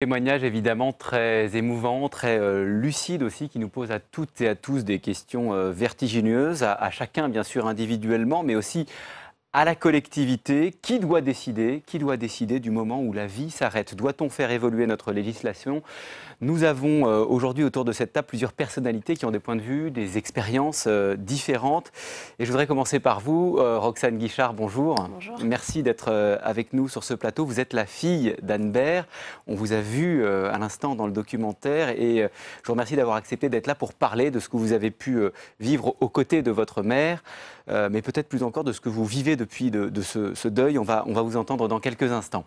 Témoignage évidemment très émouvant, très lucide aussi, qui nous pose à toutes et à tous des questions vertigineuses, à chacun bien sûr individuellement, mais aussi à la collectivité. Qui doit décider? Qui doit décider du moment où la vie s'arrête? Doit-on faire évoluer notre législation? Nous avons aujourd'hui autour de cette table plusieurs personnalités qui ont des points de vue, des expériences différentes. Et je voudrais commencer par vous, Roxane Guichard, bonjour. Bonjour. Merci d'être avec nous sur ce plateau. Vous êtes la fille d'Anne Bert. On vous a vu à l'instant dans le documentaire et je vous remercie d'avoir accepté d'être là pour parler de ce que vous avez pu vivre aux côtés de votre mère, mais peut-être plus encore de ce que vous vivez depuis de ce deuil. On va vous entendre dans quelques instants.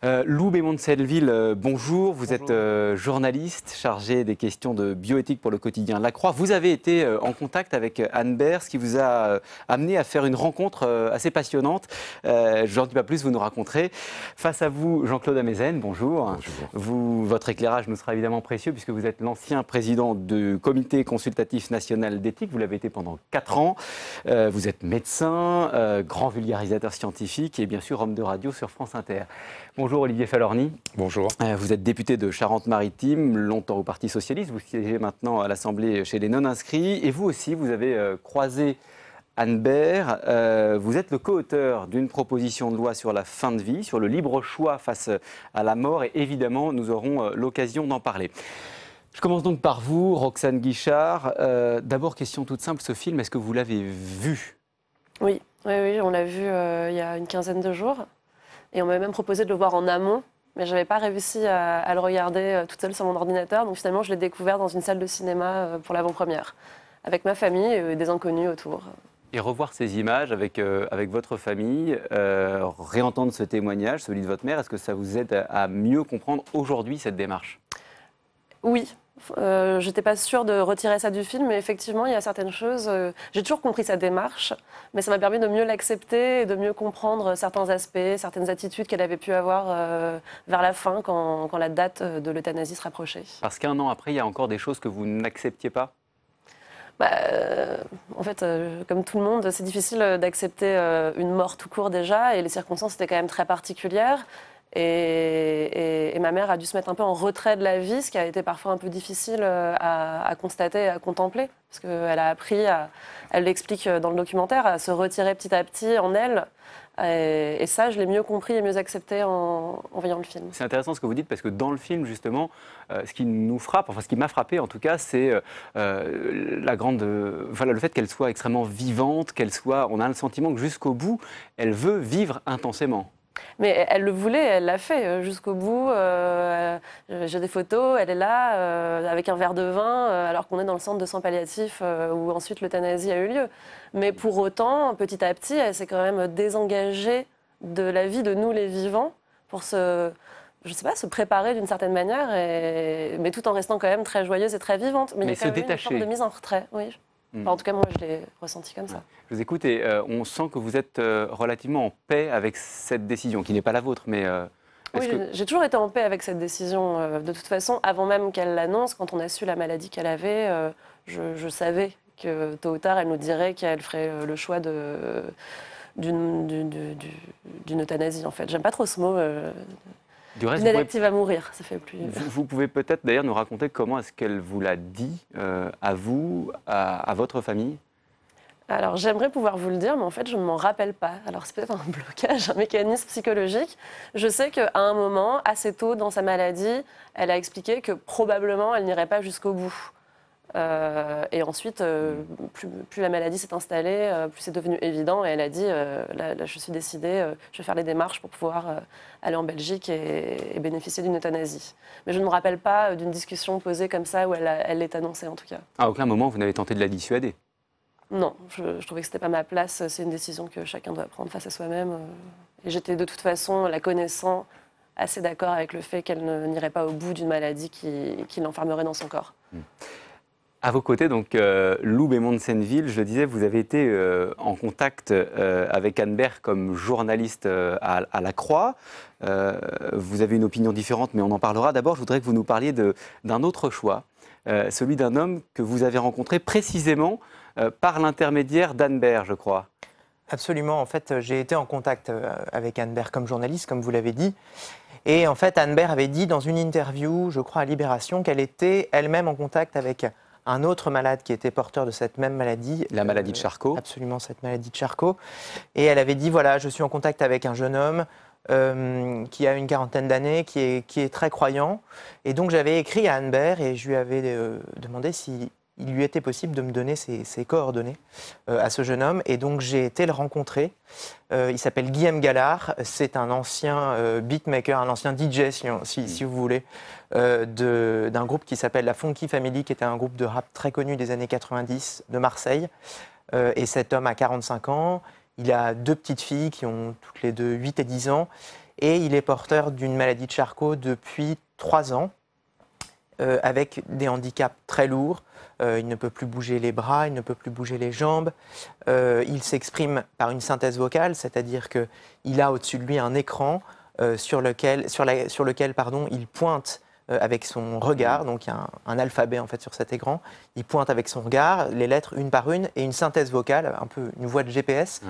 Lou Bémont-de-Selleville, bonjour. Vous êtes journaliste chargé des questions de bioéthique pour le quotidien La Croix. Vous avez été en contact avec Anne Bert, ce qui vous a amené à faire une rencontre assez passionnante. Je n'en dis pas plus, vous nous raconterez. Face à vous, Jean-Claude Amezen, bonjour. Bonjour. Votre éclairage nous sera évidemment précieux puisque vous êtes l'ancien président du Comité consultatif national d'éthique. Vous l'avez été pendant 4 ans. Vous êtes médecin, grand vulgarisateur scientifique et bien sûr homme de radio sur France Inter. Bonjour Olivier Falorni. Bonjour. Vous êtes député de Charente-Maritime, longtemps au Parti Socialiste. Vous siégez maintenant à l'Assemblée chez les non-inscrits. Et vous aussi, vous avez croisé Anne Bert. Vous êtes le co-auteur d'une proposition de loi sur la fin de vie, sur le libre choix face à la mort. Et évidemment, nous aurons l'occasion d'en parler. Je commence donc par vous, Roxane Guichard. D'abord, question toute simple, ce film, est-ce que vous l'avez vu? Oui, on l'a vu il y a une quinzaine de jours. Et on m'avait même proposé de le voir en amont, mais je n'avais pas réussi à le regarder toute seule sur mon ordinateur. Donc finalement, je l'ai découvert dans une salle de cinéma pour l'avant-première, avec ma famille et des inconnus autour. Et revoir ces images avec votre famille, réentendre ce témoignage, celui de votre mère, est-ce que ça vous aide à mieux comprendre aujourd'hui cette démarche? Oui. Je n'étais pas sûre de retirer ça du film, mais effectivement, il y a certaines choses. J'ai toujours compris sa démarche, mais ça m'a permis de mieux l'accepter et de mieux comprendre certains aspects, certaines attitudes qu'elle avait pu avoir vers la fin, quand la date de l'euthanasie se rapprochait. Parce qu'un an après, il y a encore des choses que vous n'acceptiez pas? En fait, comme tout le monde, c'est difficile d'accepter une mort tout court déjà, et les circonstances étaient quand même très particulières. Et ma mère a dû se mettre un peu en retrait de la vie, ce qui a été parfois un peu difficile à constater, à contempler, parce qu'elle a appris, elle l'explique dans le documentaire, à se retirer petit à petit en elle. Et ça, je l'ai mieux compris et mieux accepté en voyant le film. C'est intéressant ce que vous dites, parce que dans le film, justement, ce qui nous frappe, enfin ce qui m'a frappé en tout cas, c'est le fait qu'elle soit extrêmement vivante, on a le sentiment que jusqu'au bout, elle veut vivre intensément. Mais elle le voulait, elle l'a fait jusqu'au bout. J'ai des photos, elle est là avec un verre de vin, alors qu'on est dans le centre de soins palliatifs où ensuite l'euthanasie a eu lieu. Mais pour autant, petit à petit, elle s'est quand même désengagée de la vie de nous les vivants pour se préparer d'une certaine manière, mais tout en restant quand même très joyeuse et très vivante. Mais il y a quand même une forme de mise en retrait, oui. Enfin, en tout cas, moi, je l'ai ressenti comme ça. Je vous écoute et on sent que vous êtes relativement en paix avec cette décision, qui n'est pas la vôtre, mais... Oui, j'ai toujours été en paix avec cette décision. De toute façon, avant même qu'elle l'annonce, quand on a su la maladie qu'elle avait, je savais que tôt ou tard, elle nous dirait qu'elle ferait le choix d'une euthanasie, en fait. J'aime pas trop ce mot. Du reste, une élective à mourir, ça fait plus... Vous pouvez peut-être d'ailleurs nous raconter comment est-ce qu'elle vous l'a dit à vous, à votre famille? Alors j'aimerais pouvoir vous le dire, mais en fait je ne m'en rappelle pas. Alors c'est peut-être un blocage, un mécanisme psychologique. Je sais qu'à un moment, assez tôt dans sa maladie, elle a expliqué que probablement elle n'irait pas jusqu'au bout. Et ensuite, plus la maladie s'est installée, plus c'est devenu évident. Et elle a dit, là, je suis décidée, je vais faire les démarches pour pouvoir aller en Belgique et bénéficier d'une euthanasie. Mais je ne me rappelle pas d'une discussion posée comme ça où elle l'ait annoncée, en tout cas. À aucun moment, vous n'avez tenté de la dissuader? Non, je trouvais que ce n'était pas ma place. C'est une décision que chacun doit prendre face à soi-même. Et j'étais de toute façon, la connaissant, assez d'accord avec le fait qu'elle n'irait pas au bout d'une maladie qui l'enfermerait dans son corps. À vos côtés, donc, Lou Bémont-de-Selleville, je le disais, vous avez été en contact avec Anne Bert comme journaliste à La Croix. Vous avez une opinion différente, mais on en parlera. D'abord, je voudrais que vous nous parliez d'un autre choix, celui d'un homme que vous avez rencontré précisément par l'intermédiaire d'Anne Bert, je crois. Absolument. En fait, j'ai été en contact avec Anne Bert comme journaliste, comme vous l'avez dit. Et en fait, Anne Baird avait dit dans une interview, je crois à Libération, qu'elle était elle-même en contact avec un autre malade qui était porteur de cette même maladie. La maladie de Charcot. Absolument, cette maladie de Charcot. Et elle avait dit, voilà, je suis en contact avec un jeune homme qui a une quarantaine d'années, qui est très croyant. Et donc j'avais écrit à Anne Baird et je lui avais demandé si il lui était possible de me donner ses coordonnées à ce jeune homme. Et donc j'ai été le rencontrer. Il s'appelle Guillaume Gallard. C'est un ancien beatmaker, un ancien DJ, si vous voulez, d'un groupe qui s'appelle la Funky Family, qui était un groupe de rap très connu des années 90 de Marseille. Et cet homme a 45 ans. Il a 2 petites filles qui ont toutes les deux 8 et 10 ans. Et il est porteur d'une maladie de Charcot depuis 3 ans, avec des handicaps très lourds. Il ne peut plus bouger les bras, il ne peut plus bouger les jambes. Il s'exprime par une synthèse vocale, c'est-à-dire qu'il a au-dessus de lui un écran sur lequel il pointe avec son regard. Donc il y a un alphabet en fait sur cet écran. Il pointe avec son regard les lettres une par une et une synthèse vocale, un peu une voix de GPS,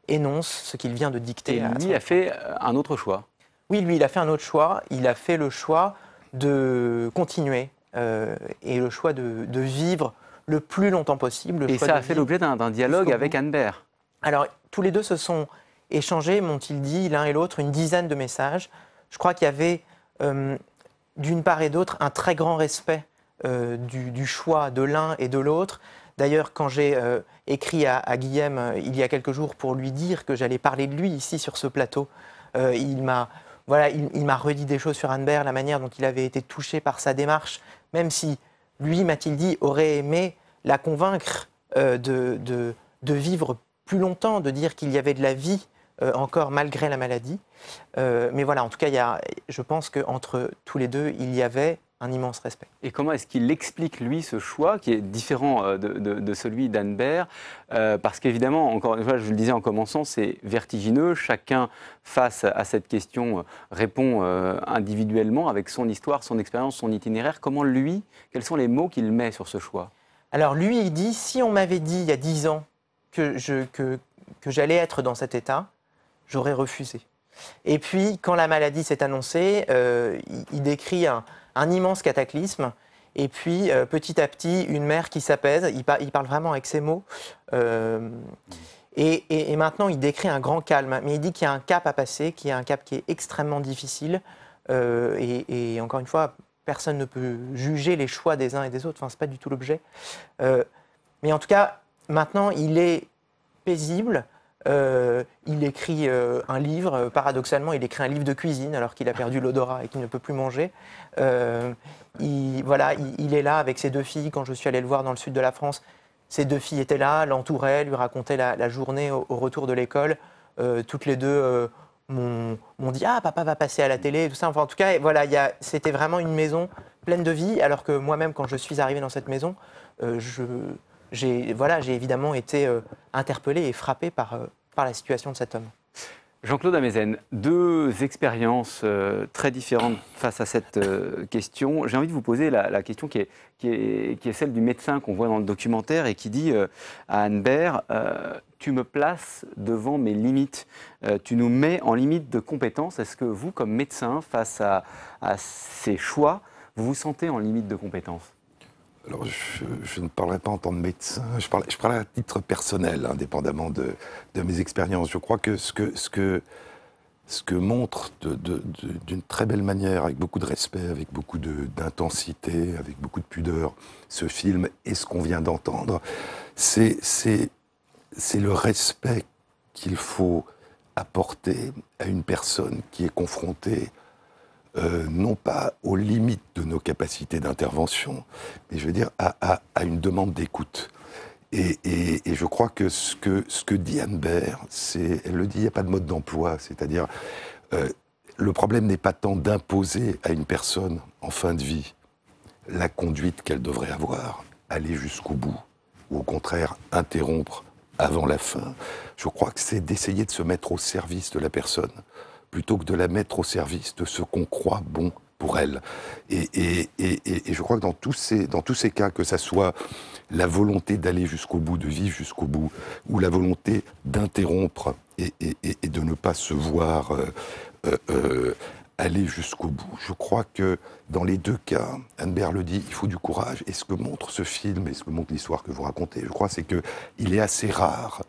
énonce ce qu'il vient de dicter. Et lui a fait un autre choix. Oui, lui, il a fait un autre choix. Il a fait le choix de continuer et le choix de vivre le plus longtemps possible. Et ça a fait l'objet d'un dialogue avec Anne Baird. Alors, tous les deux se sont échangés, m'ont-ils dit, l'un et l'autre, une dizaine de messages. Je crois qu'il y avait, d'une part et d'autre, un très grand respect du choix de l'un et de l'autre. D'ailleurs, quand j'ai écrit à Guillaume il y a quelques jours pour lui dire que j'allais parler de lui ici sur ce plateau, il m'a redit des choses sur Anne Baird, la manière dont il avait été touché par sa démarche, même si lui, m'a-t-il dit, aurait aimé la convaincre de vivre plus longtemps, de dire qu'il y avait de la vie encore malgré la maladie. Mais voilà, en tout cas, je pense qu'entre tous les deux, il y avait un immense respect. Et comment est-ce qu'il explique, lui, ce choix qui est différent de celui d'Anne Baird parce qu'évidemment, encore une fois, je le disais en commençant, c'est vertigineux. Chacun, face à cette question, répond individuellement avec son histoire, son expérience, son itinéraire. Comment lui, quels sont les mots qu'il met sur ce choix? Alors lui, il dit, si on m'avait dit il y a 10 ans que j'allais être dans cet état, j'aurais refusé. Et puis, quand la maladie s'est annoncée, il décrit un immense cataclysme. Et puis, petit à petit, une mer qui s'apaise. Il parle vraiment avec ces mots. Et maintenant, il décrit un grand calme. Mais il dit qu'il y a un cap à passer, qu'il y a un cap qui est extrêmement difficile. Et encore une fois, personne ne peut juger les choix des uns et des autres. Enfin, ce n'est pas du tout l'objet. Mais en tout cas, maintenant, il est paisible. Il écrit un livre, paradoxalement, il écrit un livre de cuisine alors qu'il a perdu l'odorat et qu'il ne peut plus manger. Il est là avec ses 2 filles. Quand je suis allé le voir dans le sud de la France, ses 2 filles étaient là, l'entouraient, lui racontaient la journée au retour de l'école. Toutes les deux m'ont dit « Ah, papa va passer à la télé », et tout ça. Enfin, en tout cas, voilà, c'était vraiment une maison pleine de vie, alors que moi-même, quand je suis arrivé dans cette maison, j'ai évidemment été interpellé et frappé par la situation de cet homme. Jean-Claude Amezen, 2 expériences très différentes face à cette question. J'ai envie de vous poser la question qui est celle du médecin qu'on voit dans le documentaire et qui dit à Anne Baird tu me places devant mes limites, tu nous mets en limite de compétence. Est-ce que vous, comme médecin, face à ces choix, vous vous sentez en limite de compétence? Alors, je ne parlerai pas en tant que médecin, je parlerai à titre personnel, indépendamment de mes expériences. Je crois que ce que montre d'une très belle manière, avec beaucoup de respect, avec beaucoup d'intensité, avec beaucoup de pudeur, ce film et ce qu'on vient d'entendre, c'est le respect qu'il faut apporter à une personne qui est confrontée non pas aux limites de nos capacités d'intervention, mais je veux dire à une demande d'écoute. Et je crois que ce que dit Anne Baird, elle le dit, il n'y a pas de mode d'emploi, c'est-à-dire le problème n'est pas tant d'imposer à une personne en fin de vie la conduite qu'elle devrait avoir, aller jusqu'au bout, ou au contraire interrompre avant la fin. Je crois que c'est d'essayer de se mettre au service de la personne, plutôt que de la mettre au service de ce qu'on croit bon pour elle. Et je crois que dans tous ces cas, que ça soit la volonté d'aller jusqu'au bout, de vivre jusqu'au bout, ou la volonté d'interrompre et de ne pas se voir aller jusqu'au bout. Je crois que dans les deux cas, Anne-Bert le dit, il faut du courage. Et ce que montre ce film et ce que montre l'histoire que vous racontez, je crois, c'est qu'il est assez rare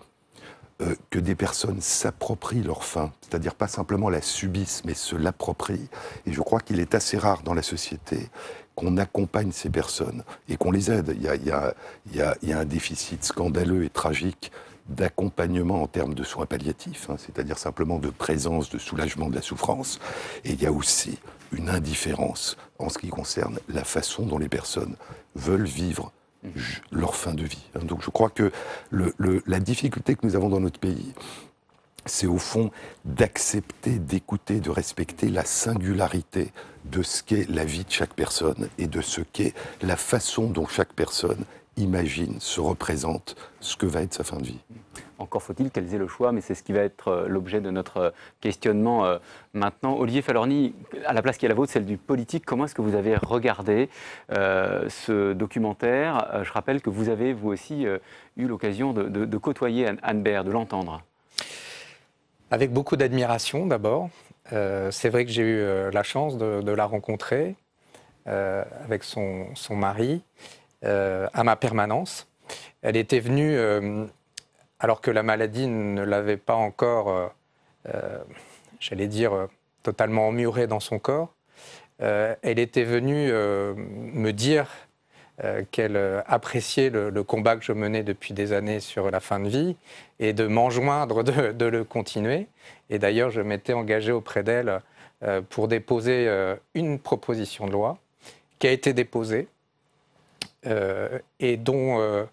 que des personnes s'approprient leur fin, c'est-à-dire pas simplement la subissent, mais se l'approprient. Et je crois qu'il est assez rare dans la société qu'on accompagne ces personnes et qu'on les aide. Il y a un déficit scandaleux et tragique d'accompagnement en termes de soins palliatifs, c'est-à-dire simplement de présence, de soulagement de la souffrance. Et il y a aussi une indifférence en ce qui concerne la façon dont les personnes veulent vivre leur fin de vie. Donc je crois que la difficulté que nous avons dans notre pays, c'est au fond d'accepter, d'écouter, de respecter la singularité de ce qu'est la vie de chaque personne et de ce qu'est la façon dont chaque personne imagine, se représente ce que va être sa fin de vie. Encore faut-il qu'elles aient le choix, mais c'est ce qui va être l'objet de notre questionnement maintenant. Olivier Falorni, à la place qui est la vôtre, celle du politique, comment est-ce que vous avez regardé ce documentaire? Je rappelle que vous avez, vous aussi, eu l'occasion de côtoyer Anne-Bert, de l'entendre. Avec beaucoup d'admiration d'abord. C'est vrai que j'ai eu la chance de la rencontrer avec son mari à ma permanence. Elle était venue, alors que la maladie ne l'avait pas encore, j'allais dire, totalement emmurée dans son corps. Elle était venue me dire qu'elle appréciait le combat que je menais depuis des années sur la fin de vie et de m'enjoindre de le continuer. Et d'ailleurs, je m'étais engagé auprès d'elle pour déposer une proposition de loi qui a été déposée et dont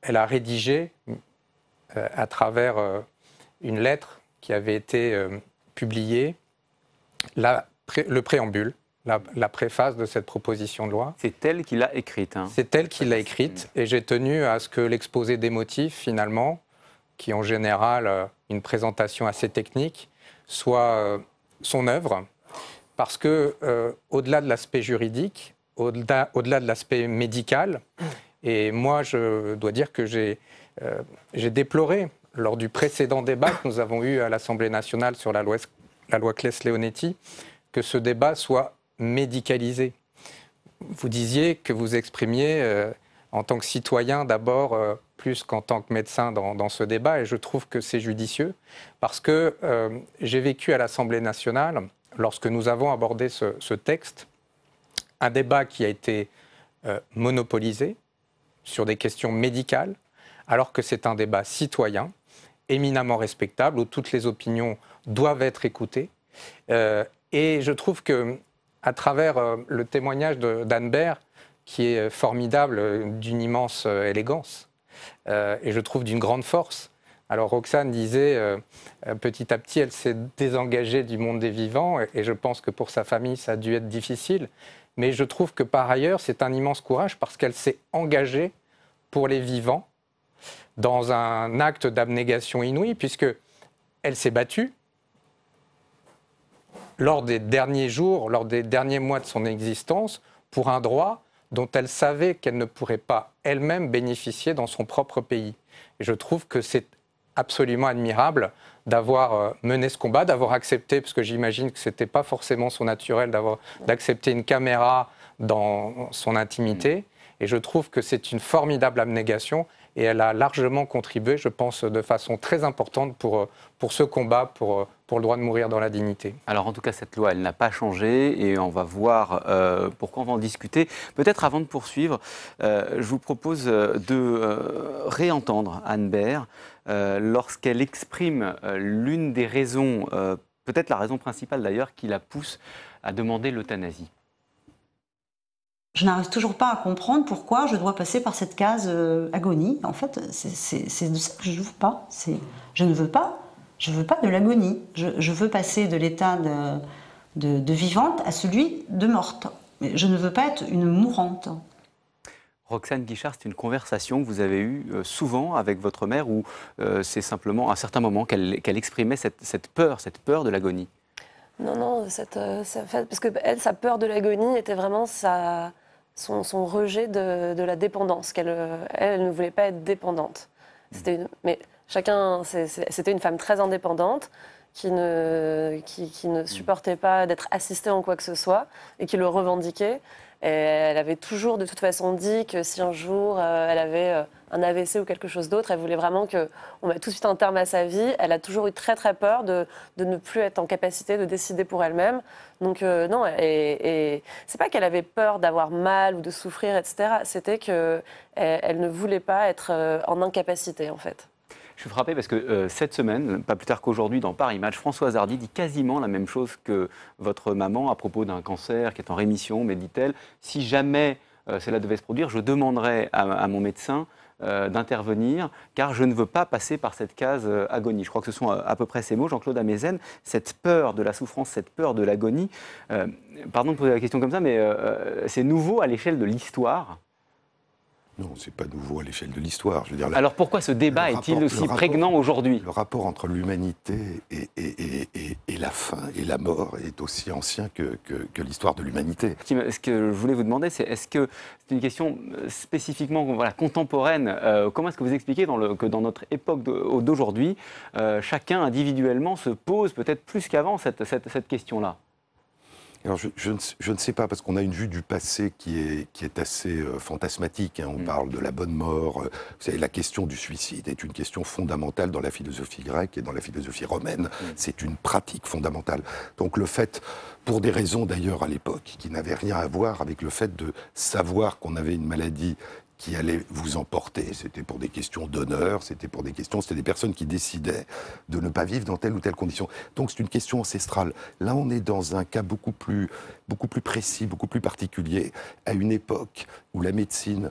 elle a rédigé à travers une lettre qui avait été publiée le préambule, la préface de cette proposition de loi. C'est elle qui l'a écrite. C'est elle qui l'a écrite et j'ai tenu à ce que l'exposé des motifs, finalement, qui est en général une présentation assez technique, soit son œuvre. Parce que, au-delà de l'aspect juridique, au-delà de l'aspect médical, et moi, je dois dire que j'ai déploré, lors du précédent débat que nous avons eu à l'Assemblée nationale sur la loi Claes-Leonetti, que ce débat soit médicalisé. Vous disiez que vous exprimiez en tant que citoyen d'abord plus qu'en tant que médecin dans ce débat, et je trouve que c'est judicieux parce que j'ai vécu à l'Assemblée nationale, lorsque nous avons abordé ce texte, un débat qui a été monopolisé sur des questions médicales, alors que c'est un débat citoyen, éminemment respectable, où toutes les opinions doivent être écoutées. Et je trouve que à travers le témoignage d'Anne-Bert, qui est formidable, d'une immense élégance, et je trouve d'une grande force. Alors Roxane disait, petit à petit, elle s'est désengagée du monde des vivants, et je pense que pour sa famille, ça a dû être difficile. Mais je trouve que par ailleurs, c'est un immense courage, parce qu'elle s'est engagée pour les vivants, dans un acte d'abnégation inouïe, puisqu'elle s'est battue, lors des derniers jours, lors des derniers mois de son existence, pour un droit dont elle savait qu'elle ne pourrait pas elle-même bénéficier dans son propre pays. Et je trouve que c'est absolument admirable d'avoir mené ce combat, d'avoir accepté, parce que j'imagine que ce n'était pas forcément son naturel, d'accepter une caméra dans son intimité. Et je trouve que c'est une formidable abnégation. Et elle a largement contribué, je pense, de façon très importante pour ce combat, pour le droit de mourir dans la dignité. Alors en tout cas, cette loi, elle n'a pas changé et on va voir pourquoi on va en discuter. Peut-être avant de poursuivre, je vous propose de réentendre Anne-Bert lorsqu'elle exprime l'une des raisons, peut-être la raison principale d'ailleurs, qui la pousse à demander l'euthanasie. Je n'arrive toujours pas à comprendre pourquoi je dois passer par cette case agonie. En fait, c'est de ça que je ne veux pas. Je ne veux pas de l'agonie. Je veux passer de l'état de vivante à celui de morte. Mais je ne veux pas être une mourante. Roxane Guichard, c'est une conversation que vous avez eue souvent avec votre mère où c'est simplement à un certain moment qu'elle exprimait cette peur de l'agonie. Non, parce que elle, sa peur de l'agonie était vraiment son rejet de la dépendance. Elle ne voulait pas être dépendante. Mais c'était une femme très indépendante qui ne supportait pas d'être assistée en quoi que ce soit et qui le revendiquait. Et elle avait toujours de toute façon dit que si un jour elle avait un AVC ou quelque chose d'autre, elle voulait vraiment qu'on mette tout de suite un terme à sa vie. Elle a toujours eu très très peur de ne plus être en capacité de décider pour elle-même. Donc non, et c'est pas qu'elle avait peur d'avoir mal ou de souffrir, etc. C'était qu'elle ne voulait pas être en incapacité en fait. Je suis frappé parce que cette semaine, pas plus tard qu'aujourd'hui, dans Paris Match, Françoise Hardy dit quasiment la même chose que votre maman à propos d'un cancer qui est en rémission, mais dit-elle, si jamais cela devait se produire, je demanderais à mon médecin d'intervenir, car je ne veux pas passer par cette case agonie. Je crois que ce sont à peu près ces mots, Jean-Claude Amezen, cette peur de la souffrance, cette peur de l'agonie. Pardon de poser la question comme ça, mais c'est nouveau à l'échelle de l'histoire. Non, c'est pas nouveau à l'échelle de l'histoire. Je veux dire, alors pourquoi ce débat est-il aussi prégnant aujourd'hui ? Le rapport entre l'humanité et la fin et la mort est aussi ancien que l'histoire de l'humanité. Ce que je voulais vous demander, c'est est-ce que c'est une question spécifiquement contemporaine ? Comment est-ce que vous expliquez que dans notre époque d'aujourd'hui, chacun individuellement se pose peut-être plus qu'avant cette question-là ? Alors je ne sais pas, parce qu'on a une vue du passé qui est assez fantasmatique. Hein. On parle de la bonne mort. Vous savez, la question du suicide est une question fondamentale dans la philosophie grecque et dans la philosophie romaine. C'est une pratique fondamentale. Donc le fait, pour des raisons d'ailleurs à l'époque, qui n'avaient rien à voir avec le fait de savoir qu'on avait une maladie qui allait vous emporter. C'était pour des questions d'honneur, c'était des personnes qui décidaient de ne pas vivre dans telle ou telle condition. Donc c'est une question ancestrale. Là, on est dans un cas beaucoup plus précis, beaucoup plus particulier, à une époque où la médecine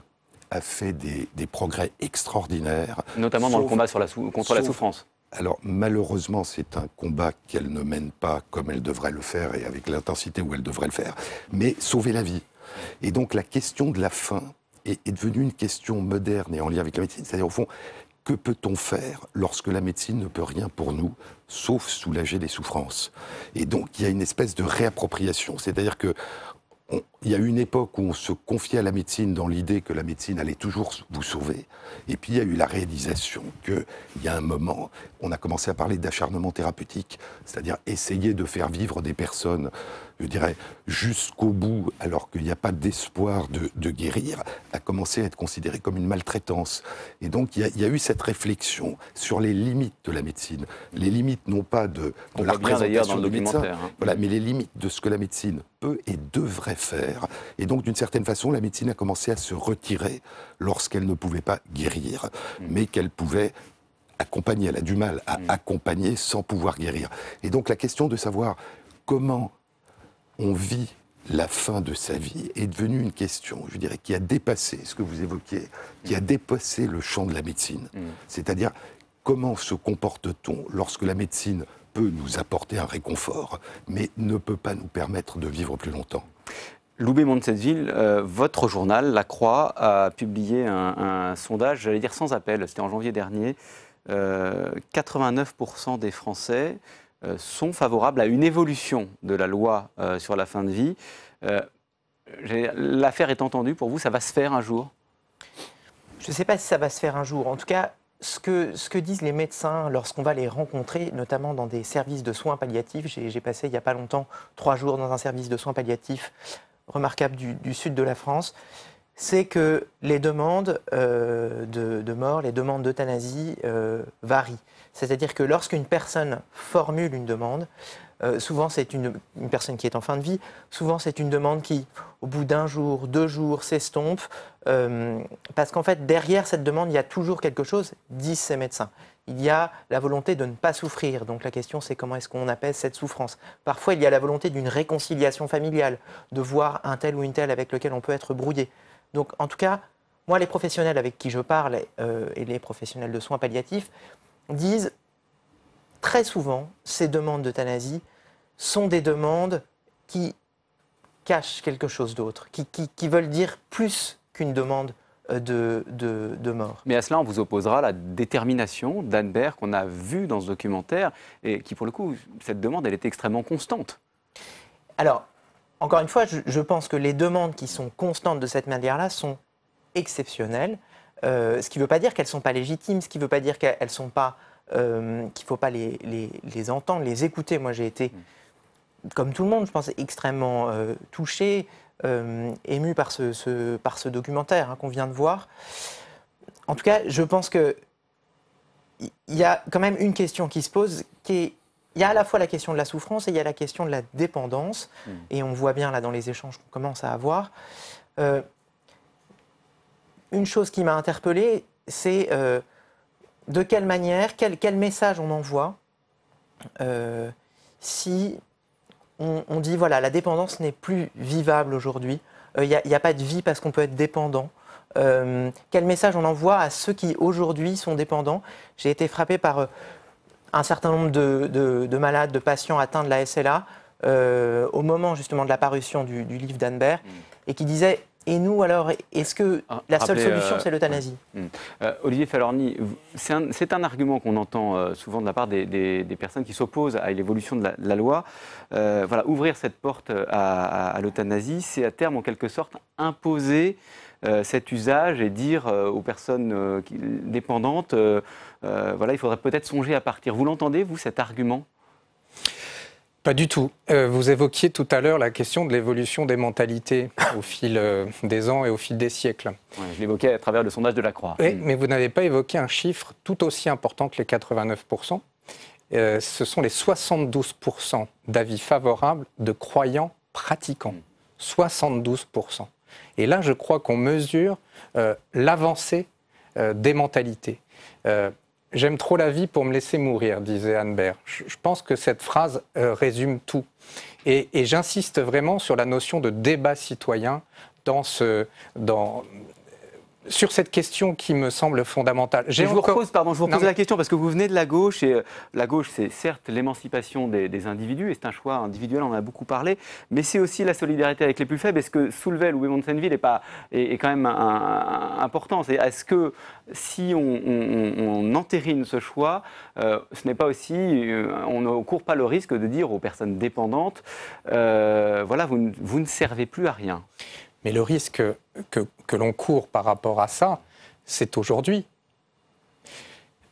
a fait des progrès extraordinaires. Notamment dans le combat contre la souffrance. Alors malheureusement, c'est un combat qu'elle ne mène pas comme elle devrait le faire et avec l'intensité où elle devrait le faire, mais sauver la vie. Et donc la question de la fin est devenue une question moderne et en lien avec la médecine. C'est-à-dire, au fond, que peut-on faire lorsque la médecine ne peut rien pour nous, sauf soulager les souffrances ? Et donc, il y a une espèce de réappropriation. C'est-à-dire que il y a eu une époque où on se confiait à la médecine dans l'idée que la médecine allait toujours vous sauver. Et puis, il y a eu la réalisation qu'il y a un moment, on a commencé à parler d'acharnement thérapeutique, c'est-à-dire essayer de faire vivre des personnes, je dirais, jusqu'au bout, alors qu'il n'y a pas d'espoir de guérir, a commencé à être considéré comme une maltraitance. Et donc, il y a eu cette réflexion sur les limites de la médecine. Les limites, non pas de la représentation du médecin, voilà, mais les limites de ce que la médecine peut et devrait faire. Et donc, d'une certaine façon, la médecine a commencé à se retirer lorsqu'elle ne pouvait pas guérir, mais qu'elle pouvait accompagner. Elle a du mal à accompagner sans pouvoir guérir. Et donc, la question de savoir comment on vit la fin de sa vie est devenue une question, je dirais, qui a dépassé ce que vous évoquiez, qui a dépassé le champ de la médecine. C'est-à-dire, comment se comporte-t-on lorsque la médecine peut nous apporter un réconfort, mais ne peut pas nous permettre de vivre plus longtemps ? Loubet-Montsetteville, votre journal, La Croix, a publié un sondage, j'allais dire sans appel, c'était en janvier dernier. 89% des Français sont favorables à une évolution de la loi sur la fin de vie. L'affaire est entendue, pour vous, ça va se faire un jour ? Je ne sais pas si ça va se faire un jour. En tout cas, ce que disent les médecins lorsqu'on va les rencontrer, notamment dans des services de soins palliatifs, j'ai passé il n'y a pas longtemps 3 jours dans un service de soins palliatifs remarquable du sud de la France, c'est que les demandes de mort, les demandes d'euthanasie varient. C'est-à-dire que lorsqu'une personne formule une demande, souvent c'est une personne qui est en fin de vie, souvent c'est une demande qui, au bout d'1 jour, 2 jours, s'estompe, parce qu'en fait, derrière cette demande, il y a toujours quelque chose, disent ces médecins. Il y a la volonté de ne pas souffrir. Donc la question, c'est comment est-ce qu'on apaise cette souffrance. Parfois, il y a la volonté d'une réconciliation familiale, de voir un tel ou une telle avec lequel on peut être brouillé. Donc en tout cas, moi, les professionnels avec qui je parle, et les professionnels de soins palliatifs, disent très souvent, ces demandes d'euthanasie sont des demandes qui cachent quelque chose d'autre, qui veulent dire plus qu'une demande de mort. Mais à cela, on vous opposera la détermination d'Anne Baird qu'on a vue dans ce documentaire et qui, pour le coup, cette demande, elle est extrêmement constante. Alors, encore une fois, je pense que les demandes qui sont constantes de cette manière-là sont exceptionnelles, ce qui ne veut pas dire qu'elles ne sont pas légitimes, ce qui ne veut pas dire qu'elles ne sont pas qu'il ne faut pas les entendre, les écouter. Moi, j'ai été, comme tout le monde, je pense, extrêmement touché, ému par ce documentaire qu'on vient de voir. En tout cas, je pense qu'il y a quand même une question qui se pose, il y a à la fois la question de la souffrance et il y a la question de la dépendance. Et on voit bien là dans les échanges qu'on commence à avoir. Une chose qui m'a interpellé, c'est de quelle manière, quel message on envoie si on dit voilà, la dépendance n'est plus vivable aujourd'hui, il n'y a pas de vie parce qu'on peut être dépendant. Quel message on envoie à ceux qui aujourd'hui sont dépendants? J'ai été frappé par un certain nombre de malades, de patients atteints de la SLA au moment justement de la parution du livre d'Anne-Bert et qui disaient et nous alors, est-ce que la seule solution c'est l'euthanasie? Olivier Falorni, c'est un argument qu'on entend souvent de la part des personnes qui s'opposent à l'évolution de la loi. Voilà, ouvrir cette porte à l'euthanasie, c'est à terme en quelque sorte imposer cet usage et dire aux personnes dépendantes, voilà, il faudrait peut-être songer à partir. Vous l'entendez, vous, cet argument? Pas du tout. Vous évoquiez tout à l'heure la question de l'évolution des mentalités au fil des ans et au fil des siècles. Ouais, je l'évoquais à travers le sondage de la Croix. Oui, mais vous n'avez pas évoqué un chiffre tout aussi important que les 89%. Ce sont les 72% d'avis favorables de croyants pratiquants. 72%. Et là, je crois qu'on mesure l'avancée des mentalités. J'aime trop la vie pour me laisser mourir, disait Anne-Bert. Je pense que cette phrase résume tout. Et j'insiste vraiment sur la notion de débat citoyen sur cette question qui me semble fondamentale. Je vous repose la question parce que vous venez de la gauche et la gauche, c'est certes l'émancipation des individus et c'est un choix individuel, on en a beaucoup parlé, mais c'est aussi la solidarité avec les plus faibles. Est-ce que Soulvel ou Weymonde-Senneville est quand même important? Est-ce que si on entérine ce choix, ce n'est pas aussi, on ne court pas le risque de dire aux personnes dépendantes, voilà, vous ne servez plus à rien? Mais le risque que l'on court par rapport à ça, c'est aujourd'hui.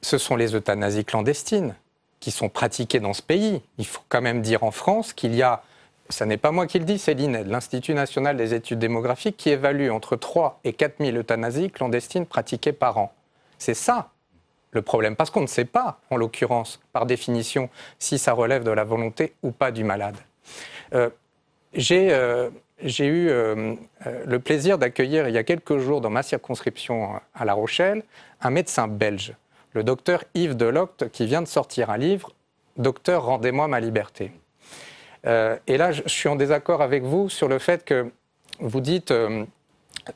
Ce sont les euthanasies clandestines qui sont pratiquées dans ce pays. Il faut quand même dire en France qu'il y a, ça n'est pas moi qui le dis, c'est l'INED, l'Institut national des études démographiques, qui évalue entre 3 et 4 000 euthanasies clandestines pratiquées par an. C'est ça le problème, parce qu'on ne sait pas, en l'occurrence, par définition, si ça relève de la volonté ou pas du malade. J'ai eu le plaisir d'accueillir il y a quelques jours dans ma circonscription à La Rochelle un médecin belge, le docteur Yves Delocte, qui vient de sortir un livre « Docteur, rendez-moi ma liberté ». Et là, je suis en désaccord avec vous sur le fait que vous dites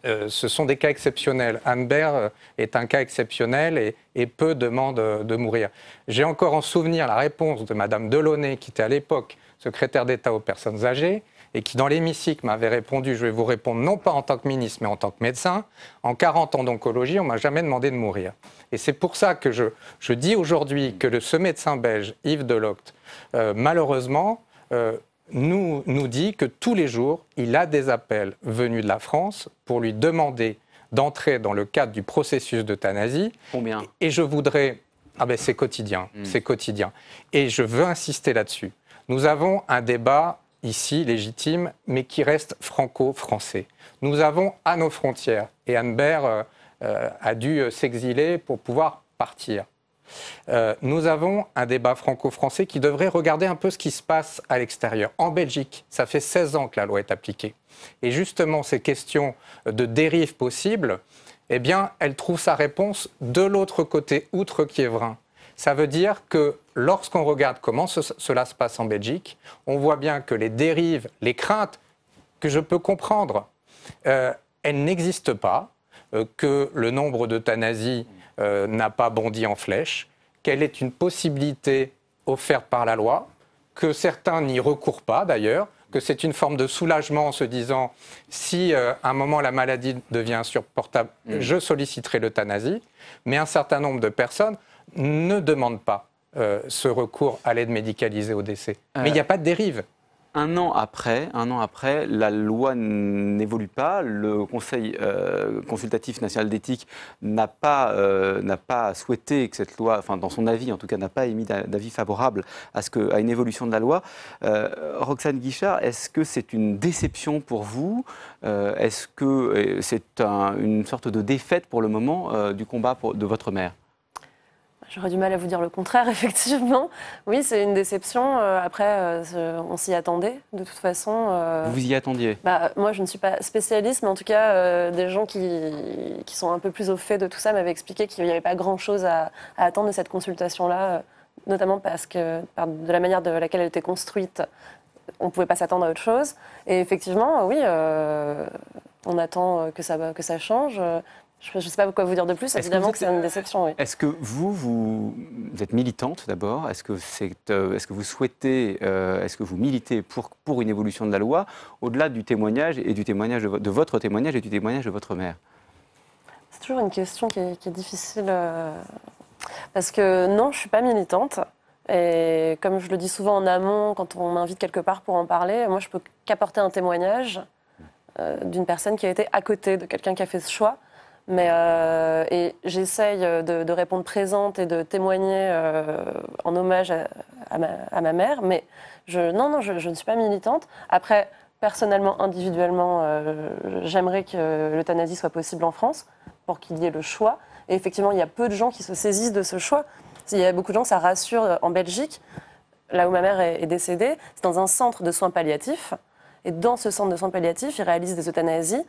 ce sont des cas exceptionnels. Anne-Bert est un cas exceptionnel et peu demandent de mourir. J'ai encore en souvenir la réponse de Madame Delaunay, qui était à l'époque secrétaire d'État aux personnes âgées, et qui, dans l'hémicycle, m'avait répondu, je vais vous répondre non pas en tant que ministre, mais en tant que médecin. En 40 ans d'oncologie, on ne m'a jamais demandé de mourir. Et c'est pour ça que je dis aujourd'hui que ce médecin belge, Yves Delocte, malheureusement, nous dit que tous les jours, il a des appels venus de la France pour lui demander d'entrer dans le cadre du processus d'euthanasie. Combien? Et je voudrais... Ah ben c'est quotidien, c'est quotidien. Et je veux insister là-dessus. Nous avons un débat ici, légitime, mais qui reste franco-français. Nous avons à nos frontières, et Anne-Bert a dû s'exiler pour pouvoir partir. Nous avons un débat franco-français qui devrait regarder un peu ce qui se passe à l'extérieur. En Belgique, ça fait 16 ans que la loi est appliquée. Et justement, ces questions de dérive possible, eh bien, elle trouve sa réponse de l'autre côté, outre Quiévrain. Ça veut dire que lorsqu'on regarde comment cela se passe en Belgique, on voit bien que les dérives, les craintes que je peux comprendre, elles n'existent pas, que le nombre d'euthanasies n'a pas bondi en flèche, qu'elle est une possibilité offerte par la loi, que certains n'y recourent pas d'ailleurs, que c'est une forme de soulagement en se disant si à un moment la maladie devient insupportable, je solliciterai l'euthanasie, mais un certain nombre de personnes ne demandent pas ce recours à l'aide médicalisée au décès. Mais il n'y a pas de dérive. Un an après, la loi n'évolue pas. Le Conseil consultatif national d'éthique n'a pas souhaité que cette loi, enfin dans son avis en tout cas, n'a pas émis d'avis favorable à une évolution de la loi. Roxane Guichard, est-ce que c'est une déception pour vous? Est-ce que c'est une sorte de défaite pour le moment du combat de votre mère? J'aurais du mal à vous dire le contraire, effectivement. Oui, c'est une déception. Après, on s'y attendait, de toute façon. Vous y attendiez? Moi, je ne suis pas spécialiste, mais en tout cas, des gens qui sont un peu plus au fait de tout ça m'avaient expliqué qu'il n'y avait pas grand-chose à attendre de cette consultation-là, notamment parce que, de la manière de laquelle elle était construite, on ne pouvait pas s'attendre à autre chose. Et effectivement, oui, on attend que ça change. Je ne sais pas quoi vous dire de plus, évidemment que c'est une déception. Oui. Est-ce que vous êtes militante d'abord? Est-ce que vous souhaitez, est-ce que vous militez pour une évolution de la loi, au-delà du témoignage et du témoignage de votre témoignage et du témoignage de votre mère? C'est toujours une question qui est difficile, parce que non, je ne suis pas militante. Et comme je le dis souvent en amont, quand on m'invite quelque part pour en parler, moi je peux qu'apporter un témoignage d'une personne qui a été à côté de quelqu'un qui a fait ce choix. Mais et j'essaye de répondre présente et de témoigner en hommage à ma mère. Mais je ne suis pas militante. Après, personnellement, individuellement, j'aimerais que l'euthanasie soit possible en France pour qu'il y ait le choix. Et effectivement, il y a peu de gens qui se saisissent de ce choix. Il y a beaucoup de gens, ça rassure en Belgique, là où ma mère est décédée, c'est dans un centre de soins palliatifs. Et dans ce centre de soins palliatifs, ils réalisent des euthanasies.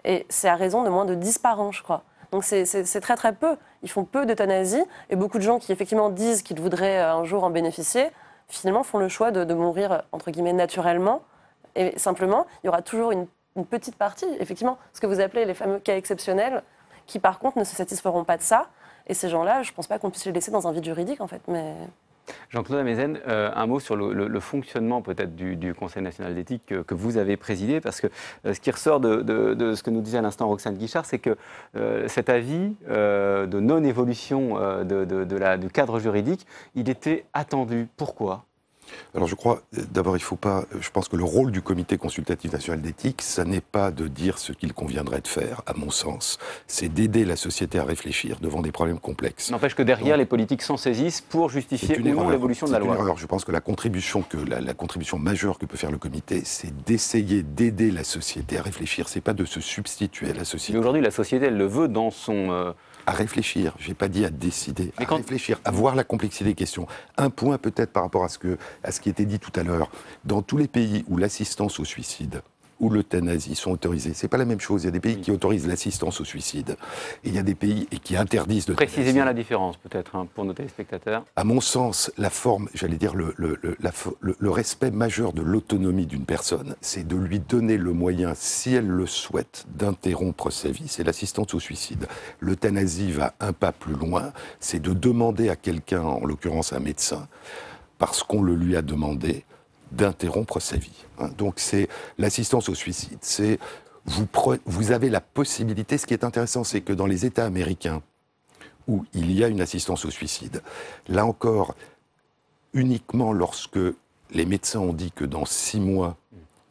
Et c'est à raison de moins de 10 par an, je crois. Donc c'est très très peu. Ils font peu d'euthanasie. Et beaucoup de gens qui effectivement disent qu'ils voudraient un jour en bénéficier, finalement font le choix de mourir, entre guillemets, naturellement. Et simplement, il y aura toujours une petite partie, effectivement, ce que vous appelez les fameux cas exceptionnels, qui par contre ne se satisferont pas de ça. Et ces gens-là, je ne pense pas qu'on puisse les laisser dans un vide juridique, en fait. Mais... Jean-Claude Amezen, un mot sur le fonctionnement peut-être du Conseil national d'éthique que vous avez présidé, parce que ce qui ressort de ce que nous disait à l'instant Roxane Guichard, c'est que cet avis de non-évolution du cadre juridique, il était attendu. Pourquoi ? Alors je crois, d'abord il faut pas, je pense que le rôle du Comité consultatif national d'éthique, ça n'est pas de dire ce qu'il conviendrait de faire, à mon sens, c'est d'aider la société à réfléchir devant des problèmes complexes. N'empêche que derrière, les politiques s'en saisissent pour justifier ou non l'évolution de la loi. Alors je pense que la contribution majeure que peut faire le Comité, c'est d'essayer d'aider la société à réfléchir, c'est pas de se substituer à la société. Mais aujourd'hui, la société, elle le veut dans son... À réfléchir, je n'ai pas dit à décider, à réfléchir, à voir la complexité des questions. Un point peut-être par rapport à ce qui était dit tout à l'heure. Dans tous les pays où l'assistance au suicide ou l'euthanasie sont autorisées, c'est pas la même chose. Il y a des pays qui autorisent l'assistance au suicide et il y a des pays qui interdisent de... Précisez bien la différence peut-être pour nos téléspectateurs. À mon sens, la forme, j'allais dire le respect majeur de l'autonomie d'une personne, c'est de lui donner le moyen, si elle le souhaite, d'interrompre sa vie. C'est l'assistance au suicide. L'euthanasie va un pas plus loin, c'est de demander à quelqu'un, en l'occurrence un médecin, parce qu'on le lui a demandé, d'interrompre sa vie. Donc c'est l'assistance au suicide. C'est vous avez la possibilité. Ce qui est intéressant, c'est que dans les États américains où il y a une assistance au suicide, là encore, uniquement lorsque les médecins ont dit que dans 6 mois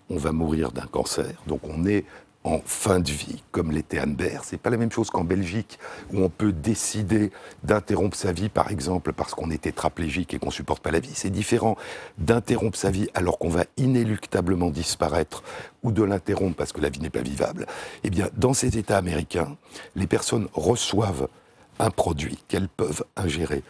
on va mourir d'un cancer, donc on est en fin de vie, comme l'était Anne Bert. C'est pas la même chose qu'en Belgique, où on peut décider d'interrompre sa vie, par exemple, parce qu'on est tétraplégique et qu'on supporte pas la vie. C'est différent d'interrompre sa vie alors qu'on va inéluctablement disparaître, ou de l'interrompre parce que la vie n'est pas vivable. Eh bien, dans ces États américains, les personnes reçoivent un produit qu'elles peuvent ingérer.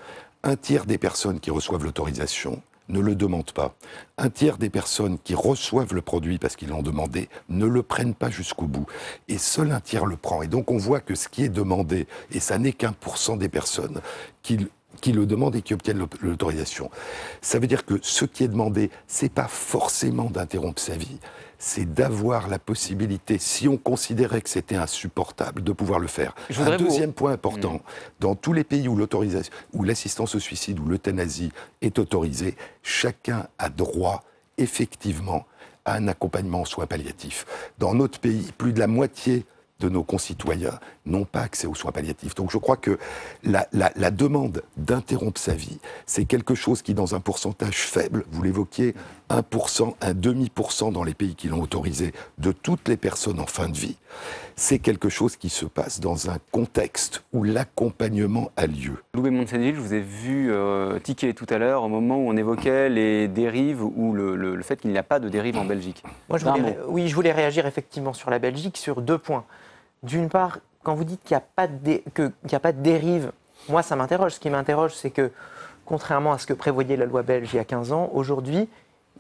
Un tiers des personnes qui reçoivent l'autorisation ne le demandent pas. Un tiers des personnes qui reçoivent le produit parce qu'ils l'ont demandé ne le prennent pas jusqu'au bout. Et seul un tiers le prend. Et donc on voit que ce qui est demandé, et ça n'est qu'1% des personnes qui le demandent et qui obtiennent l'autorisation. Ça veut dire que ce qui est demandé, c'est pas forcément d'interrompre sa vie, c'est d'avoir la possibilité, si on considérait que c'était insupportable, de pouvoir le faire. Un deuxième point important, dans tous les pays où l'autorisation, où l'assistance au suicide ou l'euthanasie est autorisée, chacun a droit, effectivement, à un accompagnement en soins palliatifs. Dans notre pays, plus de la moitié de nos concitoyens n'ont pas accès aux soins palliatifs. Donc je crois que la demande d'interrompre sa vie, c'est quelque chose qui, dans un pourcentage faible, vous l'évoquiez, 1%, un demi% dans les pays qui l'ont autorisé de toutes les personnes en fin de vie, c'est quelque chose qui se passe dans un contexte où l'accompagnement a lieu. Loubet Monsenneville, je vous ai vu tiquer tout à l'heure au moment où on évoquait les dérives ou le fait qu'il n'y a pas de dérive en Belgique. Moi, je voulais réagir effectivement sur la Belgique sur 2 points. D'une part, quand vous dites qu'il n'y a pas de dérive, moi ça m'interroge. Ce qui m'interroge, c'est que contrairement à ce que prévoyait la loi belge il y a 15 ans, aujourd'hui,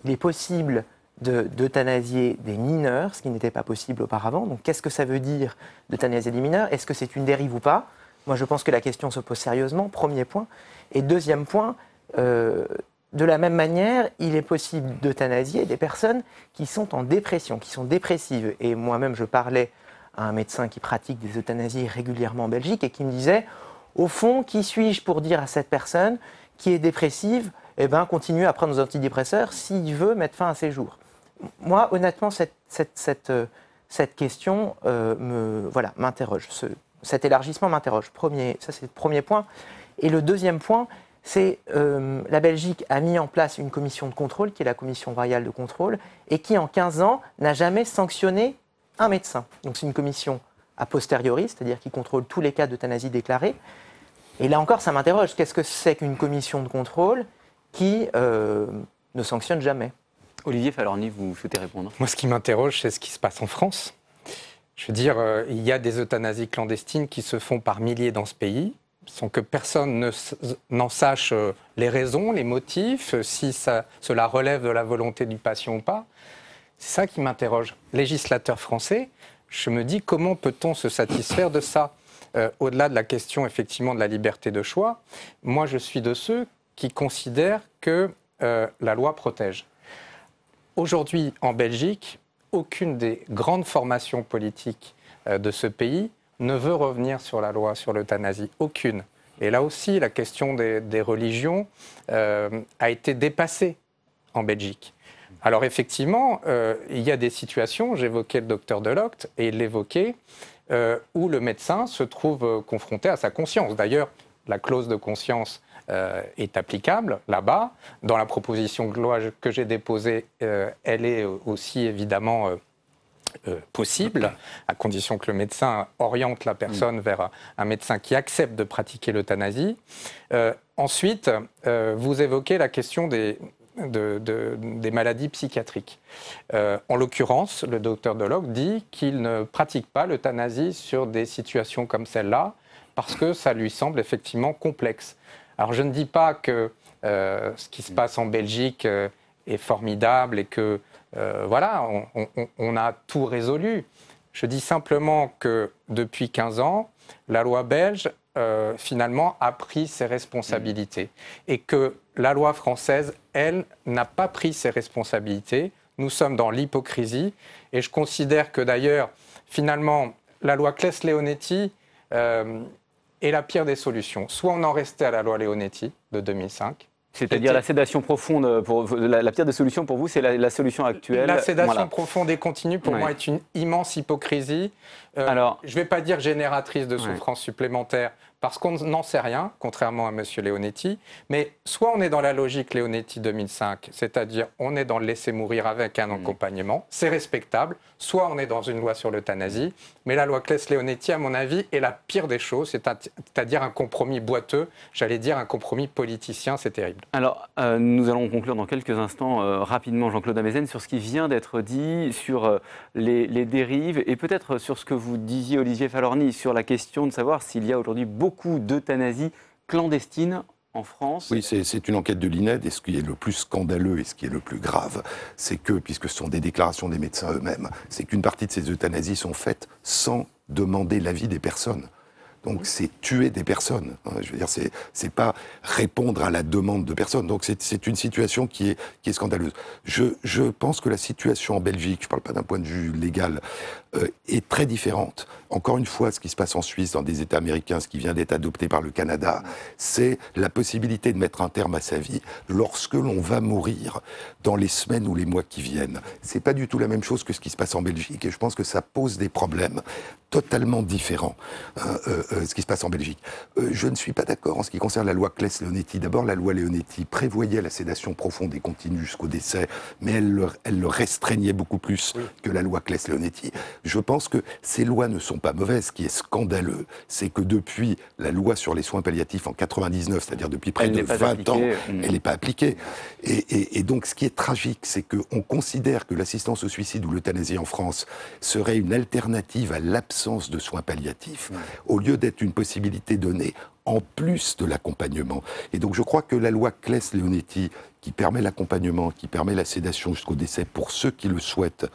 il est possible d'euthanasier des mineurs, ce qui n'était pas possible auparavant. Donc qu'est-ce que ça veut dire d'euthanasier des mineurs? Est-ce que c'est une dérive ou pas? Moi je pense que la question se pose sérieusement, premier point. Et deuxième point, de la même manière, il est possible d'euthanasier des personnes qui sont en dépression, qui sont dépressives. Et moi-même je parlais à un médecin qui pratique des euthanasies régulièrement en Belgique et qui me disait, au fond, qui suis-je pour dire à cette personne qui est dépressive, eh ben, continue à prendre nos antidépresseurs s'il veut mettre fin à ses jours. Moi, honnêtement, cette question m'interroge. Cet élargissement m'interroge. Ça, c'est le premier point. Et le deuxième point, c'est la Belgique a mis en place une commission de contrôle, qui est la commission royale de contrôle, et qui, en 15 ans, n'a jamais sanctionné un médecin. Donc, c'est une commission a posteriori, c'est-à-dire qui contrôle tous les cas d'euthanasie déclarés. Et là encore, ça m'interroge. Qu'est-ce que c'est qu'une commission de contrôle qui ne sanctionne jamais? Olivier Falorni, vous souhaitez répondre? Moi, ce qui m'interroge, c'est ce qui se passe en France. Je veux dire, il y a des euthanasies clandestines qui se font par milliers dans ce pays, sans que personne n'en sache les raisons, les motifs, si cela relève de la volonté du patient ou pas. C'est ça qui m'interroge. Législateur français, je me dis comment peut-on se satisfaire de ça? Au-delà de la question effectivement de la liberté de choix, moi je suis de ceux qui considèrent que la loi protège. Aujourd'hui, en Belgique, aucune des grandes formations politiques de ce pays ne veut revenir sur la loi sur l'euthanasie. Aucune. Et là aussi, la question des religions a été dépassée en Belgique. Alors effectivement, il y a des situations, j'évoquais le docteur Delocte, et il l'évoquait, où le médecin se trouve confronté à sa conscience. D'ailleurs, la clause de conscience est applicable là-bas. Dans la proposition de loi que j'ai déposée, elle est aussi évidemment possible, à condition que le médecin oriente la personne vers un médecin qui accepte de pratiquer l'euthanasie. Ensuite, vous évoquez la question des maladies psychiatriques. En l'occurrence, le docteur Delocte dit qu'il ne pratique pas l'euthanasie sur des situations comme celle-là parce que ça lui semble effectivement complexe. Alors je ne dis pas que ce qui se passe en Belgique est formidable et que voilà, on a tout résolu. Je dis simplement que depuis 15 ans, la loi belge finalement a pris ses responsabilités et que la loi française, elle, n'a pas pris ses responsabilités. Nous sommes dans l'hypocrisie et je considère que d'ailleurs, finalement, la loi Claes-Leonetti est la pire des solutions. Soit on en restait à la loi Leonetti de 2005. C'est-à-dire la sédation profonde, la pire des solutions pour vous, c'est la solution actuelle. La sédation profonde et continue, pour moi, est une immense hypocrisie. Alors, je ne vais pas dire génératrice de souffrance supplémentaire, parce qu'on n'en sait rien, contrairement à M. Leonetti. Mais soit on est dans la logique Leonetti 2005, c'est-à-dire on est dans le laisser mourir avec un accompagnement, c'est respectable. Soit on est dans une loi sur l'euthanasie. Mais la loi Claes-Leonetti, à mon avis, est la pire des choses, c'est-à-dire un compromis boiteux, j'allais dire un compromis politicien, c'est terrible. Alors, nous allons conclure dans quelques instants rapidement, Jean-Claude Amezen, sur ce qui vient d'être dit, sur les dérives, et peut-être sur ce que vous disiez, Olivier Falorni, sur la question de savoir s'il y a aujourd'hui beaucoup d'euthanasie clandestine en France. Oui, c'est une enquête de l'INED, et ce qui est le plus scandaleux et ce qui est le plus grave, c'est que, puisque ce sont des déclarations des médecins eux-mêmes, c'est qu'une partie de ces euthanasies sont faites sans demander l'avis des personnes. Donc c'est tuer des personnes. Je veux dire, c'est pas répondre à la demande de personnes. Donc c'est une situation qui est scandaleuse. Je pense que la situation en Belgique, je parle pas d'un point de vue légal, est très différente. Encore une fois, ce qui se passe en Suisse, dans des États américains, ce qui vient d'être adopté par le Canada, c'est la possibilité de mettre un terme à sa vie lorsque l'on va mourir dans les semaines ou les mois qui viennent. C'est pas du tout la même chose que ce qui se passe en Belgique, et je pense que ça pose des problèmes totalement différents. ce qui se passe en Belgique. Je ne suis pas d'accord en ce qui concerne la loi Claes-Leonetti. D'abord, la loi Leonetti prévoyait la sédation profonde et continue jusqu'au décès, mais elle le restreignait beaucoup plus que la loi Claes-Leonetti. Je pense que ces lois ne sont pas mauvaises. Ce qui est scandaleux, c'est que depuis la loi sur les soins palliatifs en 99, c'est-à-dire depuis près de 20 ans, elle n'est pas appliquée. Et donc, ce qui est tragique, c'est qu'on considère que l'assistance au suicide ou l'euthanasie en France serait une alternative à l'absence de soins palliatifs, au lieu d'être une possibilité donnée en plus de l'accompagnement. Et donc je crois que la loi Claes-Leonetti, qui permet l'accompagnement, qui permet la sédation jusqu'au décès pour ceux qui le souhaitent,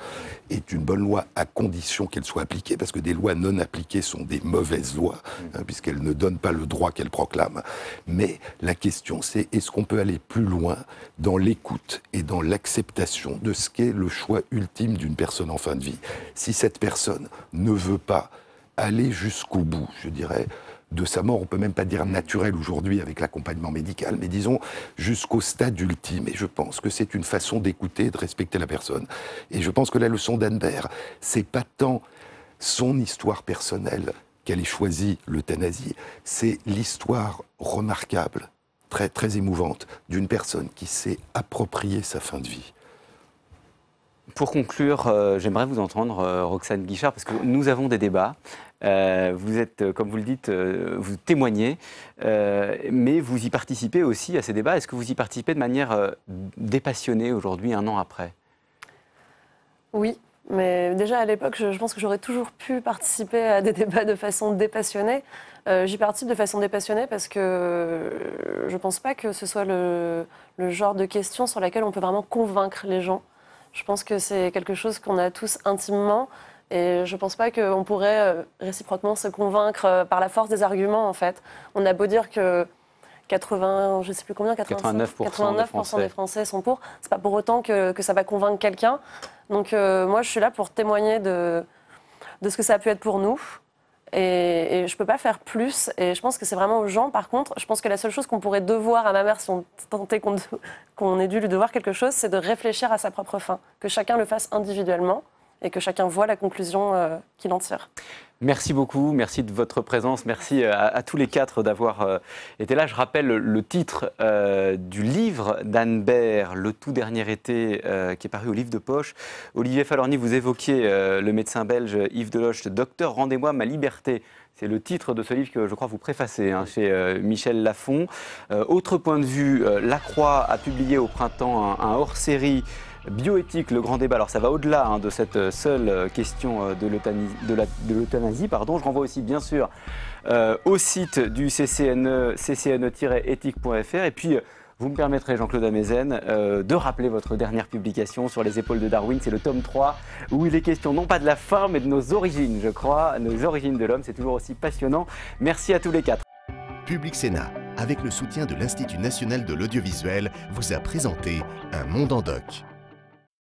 est une bonne loi à condition qu'elle soit appliquée, parce que des lois non appliquées sont des mauvaises lois, puisqu'elles ne donnent pas le droit qu'elles proclament. Mais la question, c'est est-ce qu'on peut aller plus loin dans l'écoute et dans l'acceptation de ce qu'est le choix ultime d'une personne en fin de vie. Si cette personne ne veut pas aller jusqu'au bout, je dirais, de sa mort, on ne peut même pas dire naturelle aujourd'hui avec l'accompagnement médical, mais disons jusqu'au stade ultime. Et je pense que c'est une façon d'écouter et de respecter la personne. Et je pense que la leçon d'Anne-Bert, c'est pas tant son histoire personnelle qu'elle ait choisi l'euthanasie, c'est l'histoire remarquable, très, très émouvante, d'une personne qui s'est appropriée sa fin de vie. Pour conclure, j'aimerais vous entendre, Roxane Guichard, parce que nous avons des débats. Vous êtes, comme vous le dites, vous témoignez, mais vous y participez aussi à ces débats. Est-ce que vous y participez de manière dépassionnée aujourd'hui, 1 an après? Oui, mais déjà à l'époque, je pense que j'aurais toujours pu participer à des débats de façon dépassionnée. J'y participe de façon dépassionnée parce que je ne pense pas que ce soit le genre de questions sur laquelle on peut vraiment convaincre les gens. Je pense que c'est quelque chose qu'on a tous intimement et je ne pense pas qu'on pourrait réciproquement se convaincre par la force des arguments, en fait. On a beau dire que 89% des Français sont pour, c'est pas pour autant que ça va convaincre quelqu'un. Donc moi, je suis là pour témoigner de ce que ça a pu être pour nous. Et je ne peux pas faire plus. Et je pense que c'est vraiment aux gens. Par contre, je pense que la seule chose qu'on pourrait devoir à ma mère, si on tentait qu'on ait dû lui devoir quelque chose, c'est de réfléchir à sa propre fin. Que chacun le fasse individuellement et que chacun voit la conclusion qu'il en tire. Merci beaucoup, merci de votre présence, merci à tous les 4 d'avoir été là. Je rappelle le titre du livre d'Anne-Bert, Le tout dernier été, qui est paru au Livre de Poche. Olivier Falorni, vous évoquiez le médecin belge Yves Deloche, Docteur, rendez-moi ma liberté. C'est le titre de ce livre que je crois vous préfacez chez Michel Lafon. Autre point de vue, La Croix a publié au printemps un hors-série bioéthique, le grand débat. Alors ça va au-delà de cette seule question de l'euthanasie. Je renvoie aussi bien sûr au site du CCNE, ccne-éthique.fr. Et puis vous me permettrez, Jean-Claude Amezen, de rappeler votre dernière publication sur les épaules de Darwin. C'est le tome 3 où il est question non pas de la fin mais de nos origines, je crois, nos origines de l'homme. C'est toujours aussi passionnant. Merci à tous les 4. Public Sénat, avec le soutien de l'Institut national de l'audiovisuel, vous a présenté Un monde en doc.